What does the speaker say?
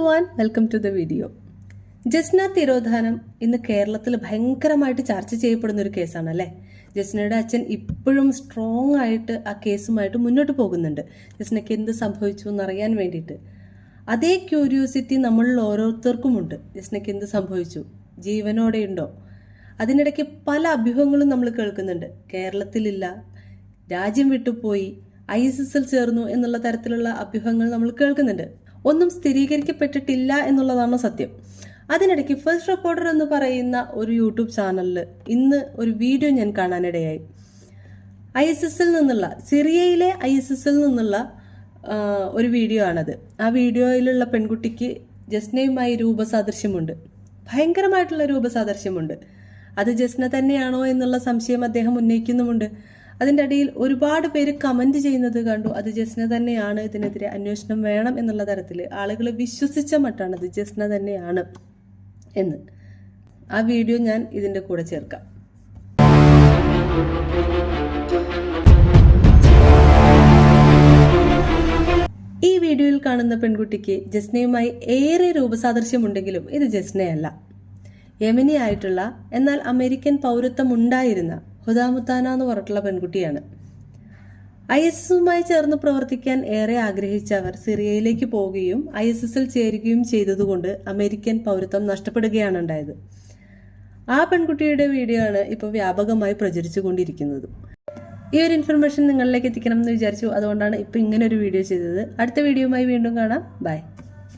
everyone, welcome to the video. Jasna തിരോധാനം ഇന്ന് കേരളത്തിൽ ഭയങ്കരമായിട്ട് ചർച്ച ചെയ്യപ്പെടുന്ന ഒരു കേസാണ് അല്ലേ. ജസ്നയുടെ അച്ഛൻ ഇപ്പോഴും സ്ട്രോങ് ആയിട്ട് ആ കേസുമായിട്ട് മുന്നോട്ട് പോകുന്നുണ്ട്. ജസ്നയ്ക്ക് എന്ത് സംഭവിച്ചു എന്നറിയാൻ വേണ്ടിയിട്ട്. അതേ ക്യൂരിയോസിറ്റി നമ്മളിൽ ഓരോരുത്തർക്കുമുണ്ട്. ജസ്നയ്ക്ക് എന്ത് സംഭവിച്ചു, ജീവനോടെ ഉണ്ടോ? അതിനിടയ്ക്ക് പല അഭ്യൂഹങ്ങളും നമ്മൾ കേൾക്കുന്നുണ്ട്. കേരളത്തിലില്ല, രാജ്യം വിട്ടുപോയി, ISSൽ ചേർന്നു എന്നുള്ള തരത്തിലുള്ള അഭ്യൂഹങ്ങൾ നമ്മൾ കേൾക്കുന്നുണ്ട്. ഒന്നും സ്ഥിരീകരിക്കപ്പെട്ടിട്ടില്ല എന്നുള്ളതാണ് സത്യം. അതിനിടയ്ക്ക് ഫസ്റ്റ് റിപ്പോർട്ടർ എന്ന് പറയുന്ന ഒരു യൂട്യൂബ് ചാനലിൽ ഇന്ന് ഒരു വീഡിയോ ഞാൻ കാണാനിടയായി. ISSൽ നിന്നുള്ള, സിറിയയിലെ ISSൽ നിന്നുള്ള ഒരു വീഡിയോ ആണത്. ആ വീഡിയോയിലുള്ള പെൺകുട്ടിക്ക് ജസ്നയുമായി രൂപസാദൃശ്യമുണ്ട്, ഭയങ്കരമായിട്ടുള്ള രൂപസാദൃശ്യമുണ്ട്. അത് ജസ്ന തന്നെയാണോ എന്നുള്ള സംശയം അദ്ദേഹം ഉന്നയിക്കുന്നുമുണ്ട്. അതിൻ്റെ അടിയിൽ ഒരുപാട് പേര് കമൻറ്റ് ചെയ്യുന്നത് കണ്ടു. അത് ജസ്ന തന്നെയാണ്, ഇതിനെതിരെ അന്വേഷണം വേണം എന്നുള്ള തരത്തിൽ ആളുകൾ വിശ്വസിച്ച മട്ടാണ് അത് ജസ്ന തന്നെയാണ് എന്ന്. ആ വീഡിയോ ഞാൻ ഇതിൻ്റെ കൂടെ ചേർക്കാം. ഈ വീഡിയോയിൽ കാണുന്ന പെൺകുട്ടിക്ക് ജസ്നയുമായി ഏറെ രൂപസാദൃശ്യമുണ്ടെങ്കിലും ഇത് ജസ്നയല്ല. യമനി ആയിട്ടുള്ള എന്നാൽ അമേരിക്കൻ പൗരത്വം ഉണ്ടായിരുന്ന ഹുദാമുത്താന എന്ന് പറഞ്ഞിട്ടുള്ള പെൺകുട്ടിയാണ്. ISSുമായി ചേർന്ന് പ്രവർത്തിക്കാൻ ഏറെ ആഗ്രഹിച്ച അവർ സിറിയയിലേക്ക് പോവുകയും ISSൽ ചേരുകയും ചെയ്തതുകൊണ്ട് അമേരിക്കൻ പൗരത്വം നഷ്ടപ്പെടുകയാണ് ഉണ്ടായത്. ആ പെൺകുട്ടിയുടെ വീഡിയോ ആണ് ഇപ്പോൾ വ്യാപകമായി പ്രചരിച്ചുകൊണ്ടിരിക്കുന്നത്. ഈ ഒരു ഇൻഫർമേഷൻ നിങ്ങളിലേക്ക് എത്തിക്കണം എന്ന് വിചാരിച്ചു. അതുകൊണ്ടാണ് ഇപ്പോൾ ഇങ്ങനെ ഒരു വീഡിയോ ചെയ്തത്. അടുത്ത വീഡിയോയുമായി വീണ്ടും കാണാം. ബൈ.